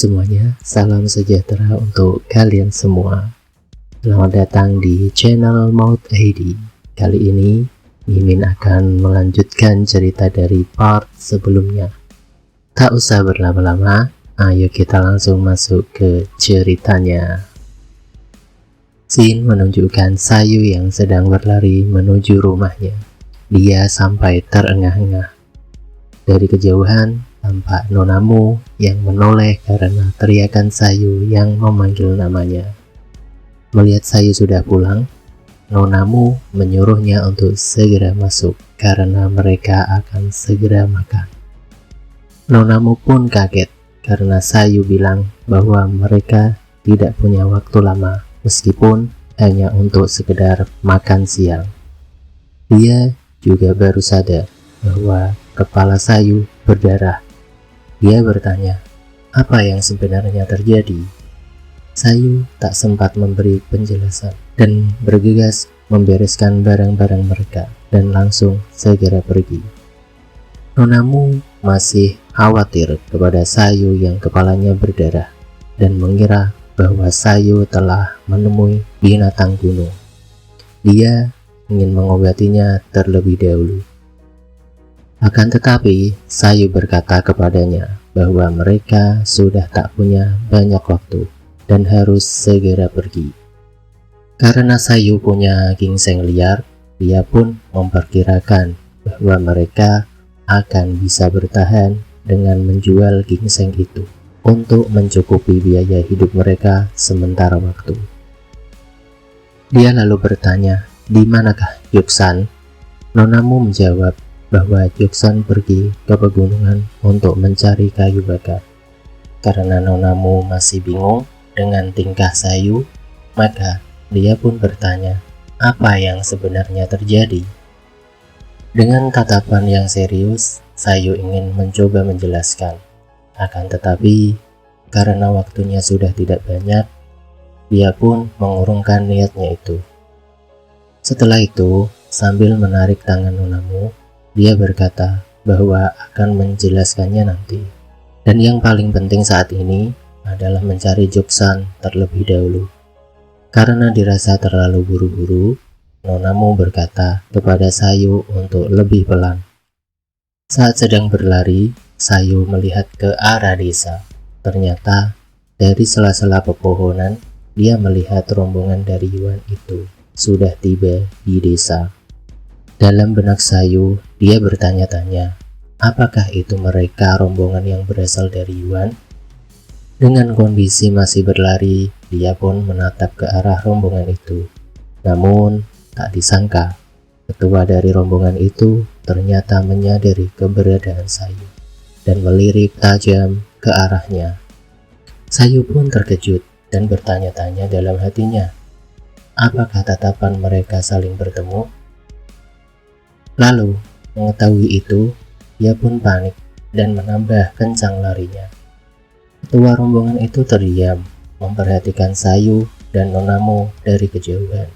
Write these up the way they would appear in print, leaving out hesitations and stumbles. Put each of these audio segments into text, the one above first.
semuanya, salam sejahtera untuk kalian semua. Selamat datang di channel Maud ID. Kali ini, Mimin akan melanjutkan cerita dari part sebelumnya. Tak usah berlama-lama, ayo kita langsung masuk ke ceritanya. Scene menunjukkan Sayu yang sedang berlari menuju rumahnya. Dia sampai terengah-engah. Dari kejauhan, tampak Nonamu yang menoleh karena teriakan Sayu yang memanggil namanya. Melihat Sayu sudah pulang, Nonamu menyuruhnya untuk segera masuk karena mereka akan segera makan. Nonamu pun kaget karena Sayu bilang bahwa mereka tidak punya waktu lama meskipun hanya untuk sekedar makan siang. Dia juga baru sadar bahwa kepala Sayu berdarah. Dia bertanya, apa yang sebenarnya terjadi? Sayu tak sempat memberi penjelasan dan bergegas membereskan barang-barang mereka dan langsung segera pergi. Nonamu masih khawatir kepada Sayu yang kepalanya berdarah dan mengira bahwa Sayu telah menemui binatang gunung. Dia ingin mengobatinya terlebih dahulu. Akan tetapi, Sayu berkata kepadanya bahwa mereka sudah tak punya banyak waktu dan harus segera pergi. Karena Sayu punya gingseng liar, dia pun memperkirakan bahwa mereka akan bisa bertahan dengan menjual gingseng itu untuk mencukupi biaya hidup mereka sementara waktu. Dia lalu bertanya, "Di manakah Yuksan?" Nonamu menjawab bahwa Yuksan pergi ke pegunungan untuk mencari kayu bakar. Karena Nonamu masih bingung dengan tingkah Sayu, maka dia pun bertanya, apa yang sebenarnya terjadi? Dengan tatapan yang serius, Sayu ingin mencoba menjelaskan. Akan tetapi, karena waktunya sudah tidak banyak, dia pun mengurungkan niatnya itu. Setelah itu, sambil menarik tangan Nonamu, dia berkata bahwa akan menjelaskannya nanti. Dan yang paling penting saat ini adalah mencari Yuksan terlebih dahulu. Karena dirasa terlalu buru-buru, Nonamu berkata kepada Sayu untuk lebih pelan. Saat sedang berlari, Sayu melihat ke arah desa. Ternyata dari sela-sela pepohonan, dia melihat rombongan dari Yuan itu sudah tiba di desa. Dalam benak Sayu, dia bertanya-tanya, apakah itu mereka rombongan yang berasal dari Yuan? Dengan kondisi masih berlari, dia pun menatap ke arah rombongan itu. Namun, tak disangka, ketua dari rombongan itu ternyata menyadari keberadaan Sayu dan melirik tajam ke arahnya. Sayu pun terkejut dan bertanya-tanya dalam hatinya, apakah tatapan mereka saling bertemu? Lalu, mengetahui itu, dia pun panik dan menambah kencang larinya. Ketua rombongan itu terdiam, memperhatikan Sayu dan Nonamu dari kejauhan.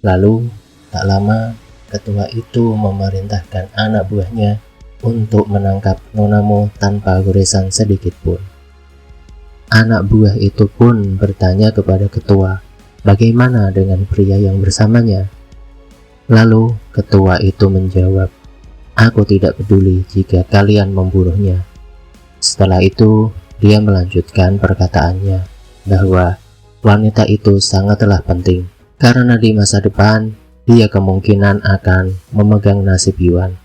Lalu, tak lama, ketua itu memerintahkan anak buahnya untuk menangkap Nonamu tanpa goresan sedikit pun. Anak buah itu pun bertanya kepada ketua, bagaimana dengan pria yang bersamanya? Lalu ketua itu menjawab, aku tidak peduli jika kalian membunuhnya. Setelah itu, dia melanjutkan perkataannya bahwa wanita itu sangatlah penting karena di masa depan dia kemungkinan akan memegang nasib Yuan.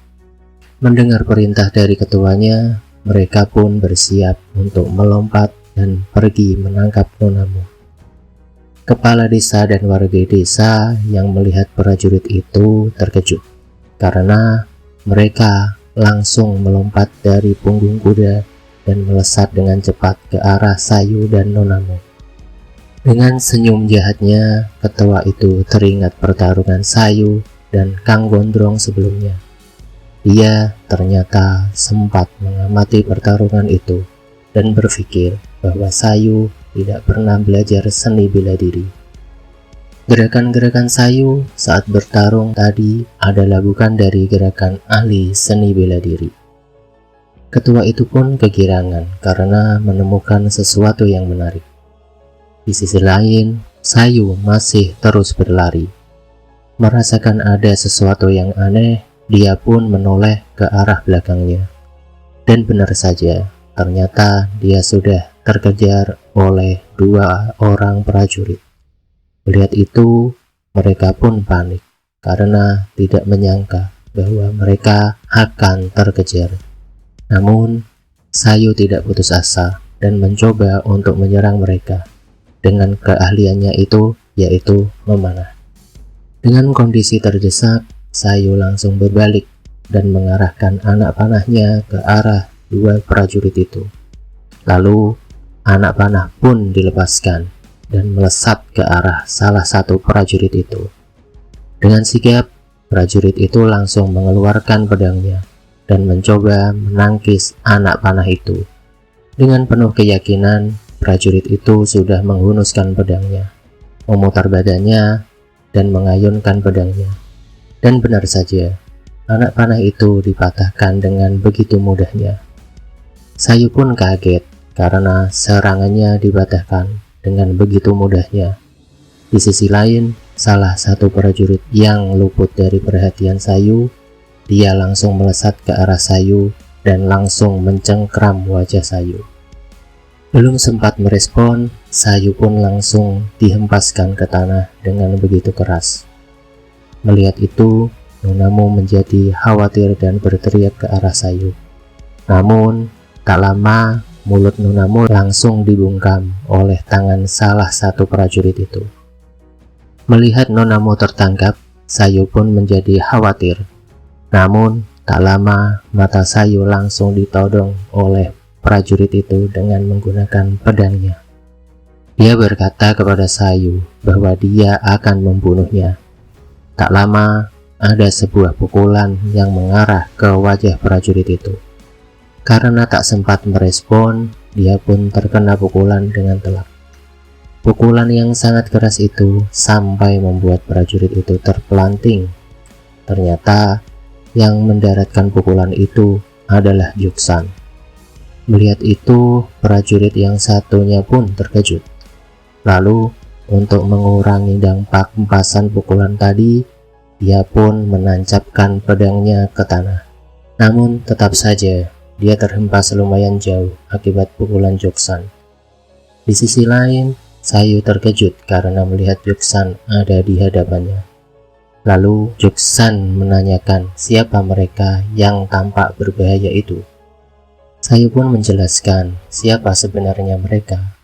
Mendengar perintah dari ketuanya, mereka pun bersiap untuk melompat dan pergi menangkap Nonamu. Kepala desa dan warga desa yang melihat prajurit itu terkejut karena mereka langsung melompat dari punggung kuda dan melesat dengan cepat ke arah Sayu dan Nonamu. Dengan senyum jahatnya, ketua itu teringat pertarungan Sayu dan Kang Gondrong sebelumnya. Dia ternyata sempat mengamati pertarungan itu dan berpikir bahwa Sayu tidak pernah belajar seni bela diri. Gerakan-gerakan Sayu saat bertarung tadi adalah bukan dari gerakan ahli seni bela diri. Ketua itu pun kegirangan karena menemukan sesuatu yang menarik. Di sisi lain, Sayu masih terus berlari. Merasakan ada sesuatu yang aneh, dia pun menoleh ke arah belakangnya. Dan benar saja, ternyata dia sudah terkejar oleh 2 orang prajurit. Melihat itu, mereka pun panik karena tidak menyangka bahwa mereka akan terkejar. Namun, Sayu tidak putus asa dan mencoba untuk menyerang mereka dengan keahliannya itu, yaitu memanah. Dengan kondisi terdesak, Sayu langsung berbalik dan mengarahkan anak panahnya ke arah 2 prajurit itu. Lalu, anak panah pun dilepaskan dan melesat ke arah salah satu prajurit itu. Dengan sigap, prajurit itu langsung mengeluarkan pedangnya dan mencoba menangkis anak panah itu. Dengan penuh keyakinan, prajurit itu sudah menghunuskan pedangnya, memutar badannya, dan mengayunkan pedangnya. Dan benar saja, anak panah itu dipatahkan dengan begitu mudahnya. Sayu pun kaget karena serangannya dipatahkan dengan begitu mudahnya. Di sisi lain, salah satu prajurit yang luput dari perhatian Sayu, dia langsung melesat ke arah Sayu dan langsung mencengkram wajah Sayu. Belum sempat merespon, Sayu pun langsung dihempaskan ke tanah dengan begitu keras. Melihat itu, Nonamu menjadi khawatir dan berteriak ke arah Sayu. Namun, tak lama mulut Nonamu langsung dibungkam oleh tangan salah satu prajurit itu. Melihat Nonamu tertangkap, Sayu pun menjadi khawatir. Namun, tak lama mata Sayu langsung ditodong oleh prajurit itu dengan menggunakan pedangnya. Dia berkata kepada Sayu bahwa dia akan membunuhnya. Tak lama, ada sebuah pukulan yang mengarah ke wajah prajurit itu. Karena tak sempat merespon, dia pun terkena pukulan dengan telak. Pukulan yang sangat keras itu sampai membuat prajurit itu terpelanting. Ternyata yang mendaratkan pukulan itu adalah Juksan. Melihat itu, prajurit yang satunya pun terkejut. Lalu, untuk mengurangi dampak hempasan pukulan tadi, dia pun menancapkan pedangnya ke tanah. Namun tetap saja, dia terhempas lumayan jauh akibat pukulan Juksan. Di sisi lain, Sayu terkejut karena melihat Juksan ada di hadapannya. Lalu Juksan menanyakan siapa mereka yang tampak berbahaya itu. Sayu pun menjelaskan siapa sebenarnya mereka.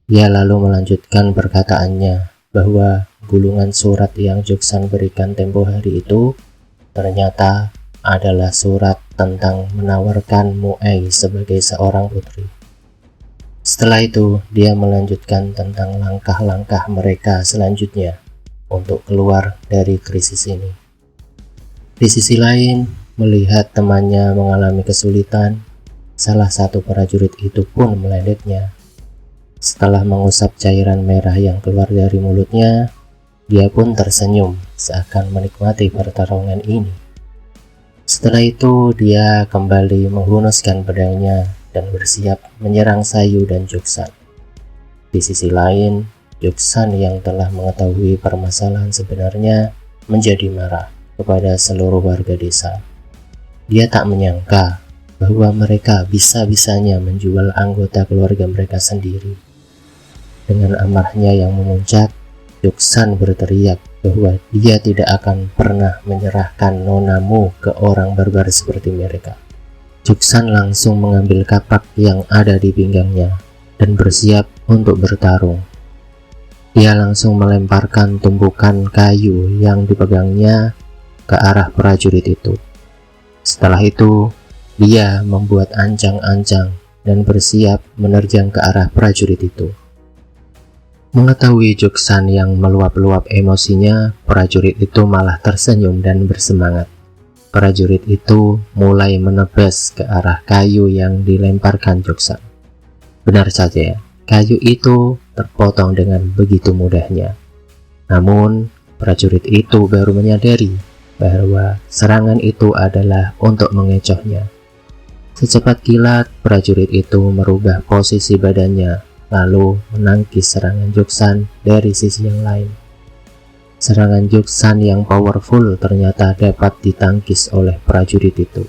Dia lalu melanjutkan perkataannya bahwa gulungan surat yang Juksan berikan tempo hari itu ternyata adalah surat tentang menawarkan Mu'ei sebagai seorang putri. Setelah itu, dia melanjutkan tentang langkah-langkah mereka selanjutnya untuk keluar dari krisis ini. Di sisi lain, melihat temannya mengalami kesulitan, salah satu prajurit itu pun meledeknya. Setelah mengusap cairan merah yang keluar dari mulutnya, dia pun tersenyum seakan menikmati pertarungan ini. Setelah itu, dia kembali menghunuskan pedangnya dan bersiap menyerang Sayu dan Juksan. Di sisi lain, Juksan yang telah mengetahui permasalahan sebenarnya menjadi marah kepada seluruh warga desa. Dia tak menyangka bahwa mereka bisa-bisanya menjual anggota keluarga mereka sendiri. Dengan amarahnya yang memuncak, Juksan berteriak bahwa dia tidak akan pernah menyerahkan Nonamu ke orang barbar seperti mereka. Juksan langsung mengambil kapak yang ada di pinggangnya dan bersiap untuk bertarung. Dia langsung melemparkan tumpukan kayu yang dipegangnya ke arah prajurit itu. Setelah itu, dia membuat ancang-ancang dan bersiap menerjang ke arah prajurit itu. Mengetahui Juksan yang meluap-luap emosinya, prajurit itu malah tersenyum dan bersemangat. Prajurit itu mulai menebas ke arah kayu yang dilemparkan Juksan. Benar saja, kayu itu terpotong dengan begitu mudahnya. Namun, prajurit itu baru menyadari bahwa serangan itu adalah untuk mengecohnya. Secepat kilat, prajurit itu merubah posisi badannya, lalu menangkis serangan Joksan dari sisi yang lain. Serangan Joksan yang powerful ternyata dapat ditangkis oleh prajurit itu.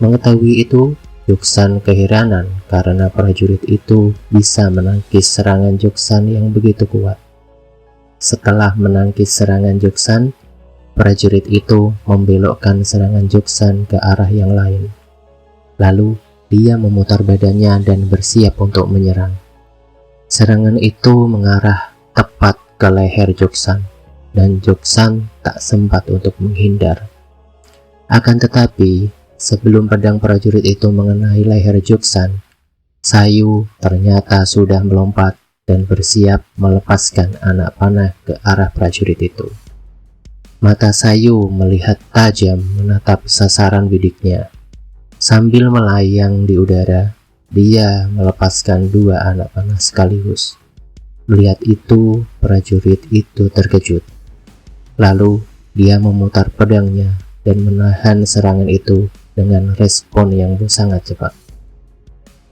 Mengetahui itu, Joksan keheranan karena prajurit itu bisa menangkis serangan Joksan yang begitu kuat. Setelah menangkis serangan Joksan, prajurit itu membelokkan serangan Joksan ke arah yang lain. Lalu, dia memutar badannya dan bersiap untuk menyerang. Serangan itu mengarah tepat ke leher Joksan, dan Joksan tak sempat untuk menghindar. Akan tetapi, sebelum pedang prajurit itu mengenai leher Joksan, Sayu ternyata sudah melompat dan bersiap melepaskan anak panah ke arah prajurit itu. Mata Sayu melihat tajam menatap sasaran bidiknya. Sambil melayang di udara, dia melepaskan 2 anak panah sekaligus. Melihat itu, prajurit itu terkejut. Lalu, dia memutar pedangnya dan menahan serangan itu dengan respon yang sangat cepat.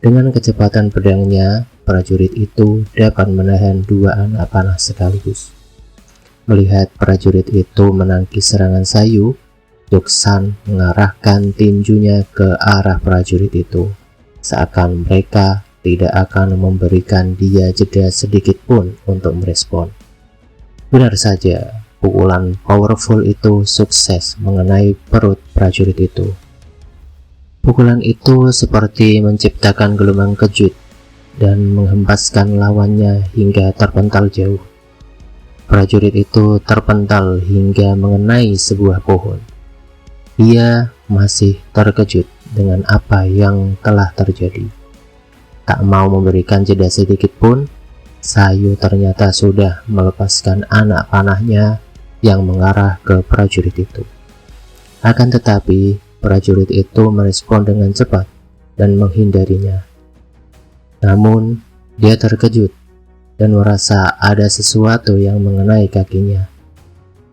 Dengan kecepatan pedangnya, prajurit itu dapat menahan 2 anak panah sekaligus. Melihat prajurit itu menangkis serangan Sayu, Joksan mengarahkan tinjunya ke arah prajurit itu, seakan mereka tidak akan memberikan dia jeda sedikit pun untuk merespon. Benar saja, pukulan powerful itu sukses mengenai perut prajurit itu. Pukulan itu seperti menciptakan gelombang kejut dan menghempaskan lawannya hingga terpental jauh. Prajurit itu terpental hingga mengenai sebuah pohon. Dia masih terkejut dengan apa yang telah terjadi. Tak mau memberikan jeda sedikit pun, Sayu ternyata sudah melepaskan anak panahnya yang mengarah ke prajurit itu. Akan tetapi, prajurit itu merespon dengan cepat dan menghindarinya. Namun, dia terkejut dan merasa ada sesuatu yang mengenai kakinya.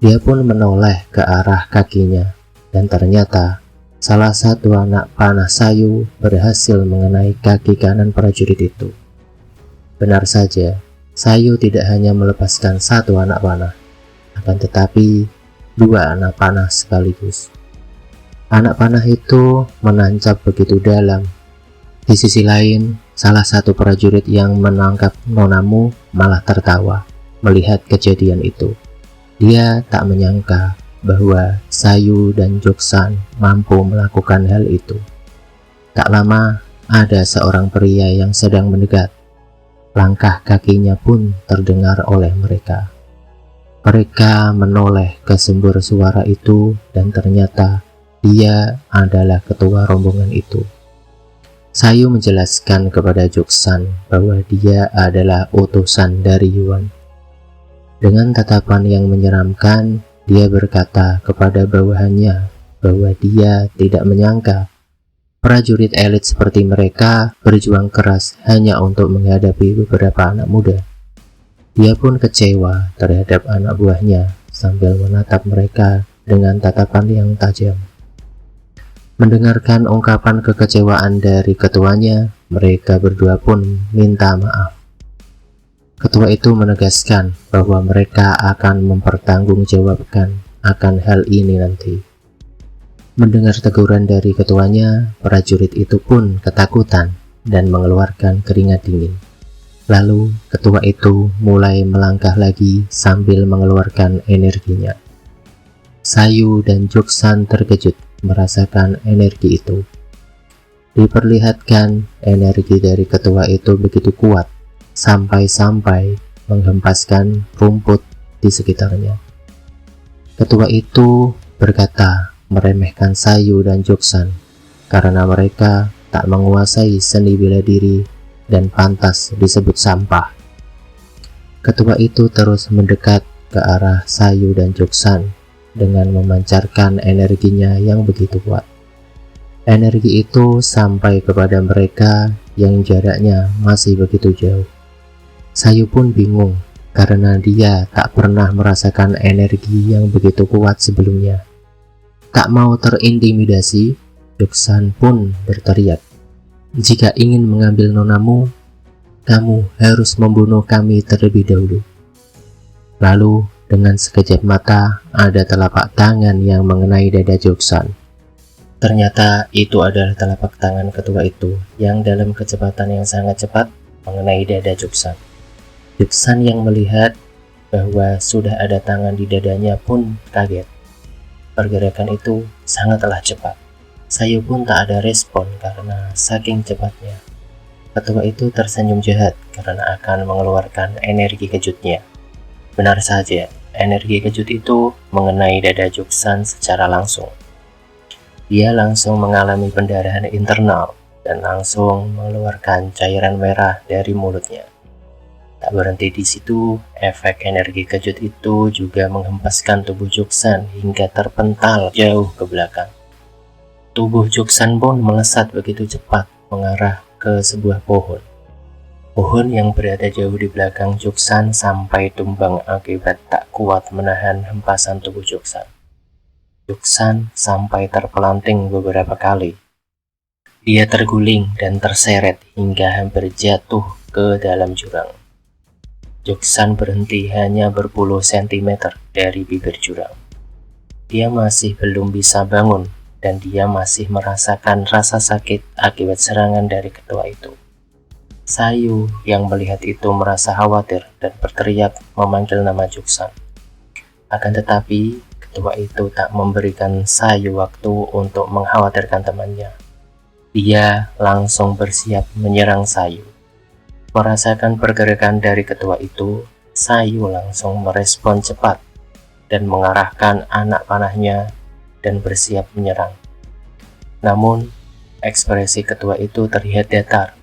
Dia pun menoleh ke arah kakinya. Dan ternyata salah satu anak panah Sayu berhasil mengenai kaki kanan prajurit itu. Benar saja, Sayu tidak hanya melepaskan 1 anak panah, akan tetapi 2 anak panah sekaligus. Anak panah itu menancap begitu dalam. Di sisi lain, salah satu prajurit yang menangkap Nonamu malah tertawa melihat kejadian itu. Dia tak menyangka bahwa Sayu dan Joksan mampu melakukan hal itu. Tak lama, ada seorang pria yang sedang mendekat. Langkah kakinya pun terdengar oleh mereka. Mereka menoleh ke sumber suara itu dan ternyata dia adalah ketua rombongan itu. Sayu menjelaskan kepada Joksan bahwa dia adalah utusan dari Yuan. Dengan tatapan yang menyeramkan, dia berkata kepada bawahannya bahwa dia tidak menyangka prajurit elit seperti mereka berjuang keras hanya untuk menghadapi beberapa anak muda. Dia pun kecewa terhadap anak buahnya sambil menatap mereka dengan tatapan yang tajam. Mendengarkan ungkapan kekecewaan dari ketuanya, mereka berdua pun minta maaf. Ketua itu menegaskan bahwa mereka akan mempertanggungjawabkan akan hal ini nanti. Mendengar teguran dari ketuanya, prajurit itu pun ketakutan dan mengeluarkan keringat dingin. Lalu ketua itu mulai melangkah lagi sambil mengeluarkan energinya. Sayu dan Joksan terkejut merasakan energi itu. Diperlihatkan energi dari ketua itu begitu kuat sampai-sampai menghempaskan rumput di sekitarnya. Ketua itu berkata meremehkan Sayu dan Joksan karena mereka tak menguasai seni bela diri dan pantas disebut sampah. Ketua itu terus mendekat ke arah Sayu dan Joksan dengan memancarkan energinya yang begitu kuat. Energi itu sampai kepada mereka yang jaraknya masih begitu jauh. Sayu pun bingung karena dia tak pernah merasakan energi yang begitu kuat sebelumnya. Tak mau terintimidasi, Joksan pun berteriak, "Jika ingin mengambil nonamu, kamu harus membunuh kami terlebih dahulu." Lalu dengan sekejap mata ada telapak tangan yang mengenai dada Joksan. Ternyata itu adalah telapak tangan ketua itu yang dalam kecepatan yang sangat cepat mengenai dada Joksan. Joksan yang melihat bahwa sudah ada tangan di dadanya pun kaget. Pergerakan itu sangatlah cepat. Sayu pun tak ada respon karena saking cepatnya. Ketua itu tersenyum jahat karena akan mengeluarkan energi kejutnya. Benar saja, energi kejut itu mengenai dada Joksan secara langsung. Dia langsung mengalami pendarahan internal dan langsung mengeluarkan cairan merah dari mulutnya. Tak berhenti di situ, efek energi kejut itu juga menghempaskan tubuh Joksan hingga terpental jauh ke belakang. Tubuh Joksan pun melesat begitu cepat mengarah ke sebuah pohon. Pohon yang berada jauh di belakang Joksan sampai tumbang akibat tak kuat menahan hempasan tubuh Joksan. Joksan sampai terpelanting beberapa kali. Dia terguling dan terseret hingga hampir jatuh ke dalam jurang. Joksan berhenti hanya berpuluh sentimeter dari bibir jurang. Dia masih belum bisa bangun dan dia masih merasakan rasa sakit akibat serangan dari ketua itu. Sayu yang melihat itu merasa khawatir dan berteriak memanggil nama Joksan. Akan tetapi ketua itu tak memberikan Sayu waktu untuk mengkhawatirkan temannya. Dia langsung bersiap menyerang Sayu. Merasakan pergerakan dari ketua itu, Sayu langsung merespon cepat dan mengarahkan anak panahnya dan bersiap menyerang. Namun, ekspresi ketua itu terlihat datar,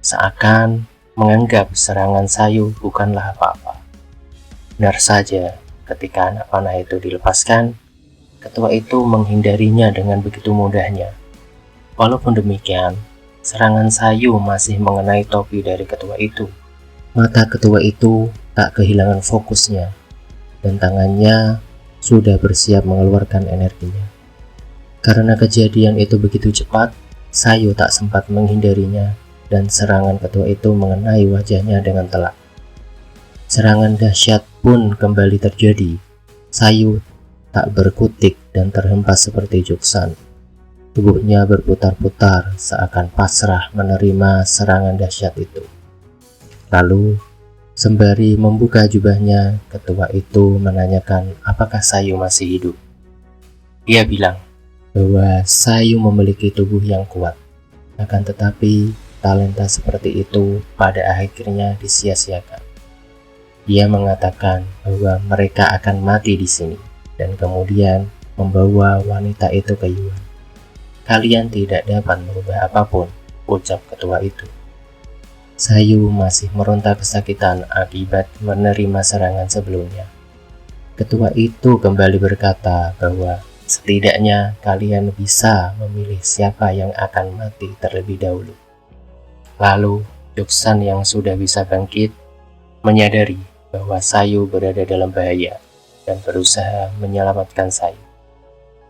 seakan menganggap serangan Sayu bukanlah apa-apa. Benar saja, ketika anak panah itu dilepaskan, ketua itu menghindarinya dengan begitu mudahnya. Walaupun demikian, serangan Sayu masih mengenai topi dari ketua itu. Mata ketua itu tak kehilangan fokusnya, dan tangannya sudah bersiap mengeluarkan energinya. Karena kejadian itu begitu cepat, Sayu tak sempat menghindarinya, dan serangan ketua itu mengenai wajahnya dengan telak. Serangan dahsyat pun kembali terjadi. Sayu tak berkutik dan terhempas seperti Joksan. Tubuhnya berputar-putar seakan pasrah menerima serangan dahsyat itu. Lalu, sembari membuka jubahnya, ketua itu menanyakan apakah Sayu masih hidup. Dia bilang bahwa Sayu memiliki tubuh yang kuat. Akan tetapi, talenta seperti itu pada akhirnya disia-siakan. Dia mengatakan bahwa mereka akan mati di sini, dan kemudian membawa wanita itu ke Yuan. "Kalian tidak dapat merubah apapun," ucap ketua itu. Sayu masih meronta kesakitan akibat menerima serangan sebelumnya. Ketua itu kembali berkata bahwa setidaknya kalian bisa memilih siapa yang akan mati terlebih dahulu. Lalu, Joksan yang sudah bisa bangkit menyadari bahwa Sayu berada dalam bahaya dan berusaha menyelamatkan Sayu.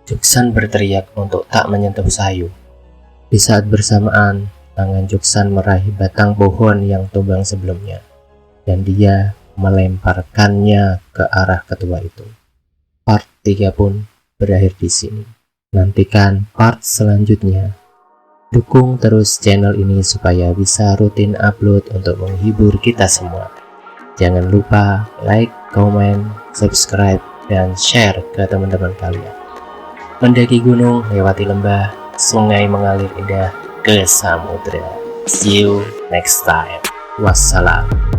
Joksan berteriak untuk tak menyentuh Sayu. Di saat bersamaan, tangan Joksan meraih batang pohon yang tumbang sebelumnya, dan dia melemparkannya ke arah ketua itu. Part 3 pun berakhir di sini. Nantikan part selanjutnya. Dukung terus channel ini supaya bisa rutin upload untuk menghibur kita semua. Jangan lupa like, komen, subscribe, dan share ke teman-teman kalian. Mendaki gunung, lewati lembah, sungai mengalir indah ke samudera. See you next time. Wassalam.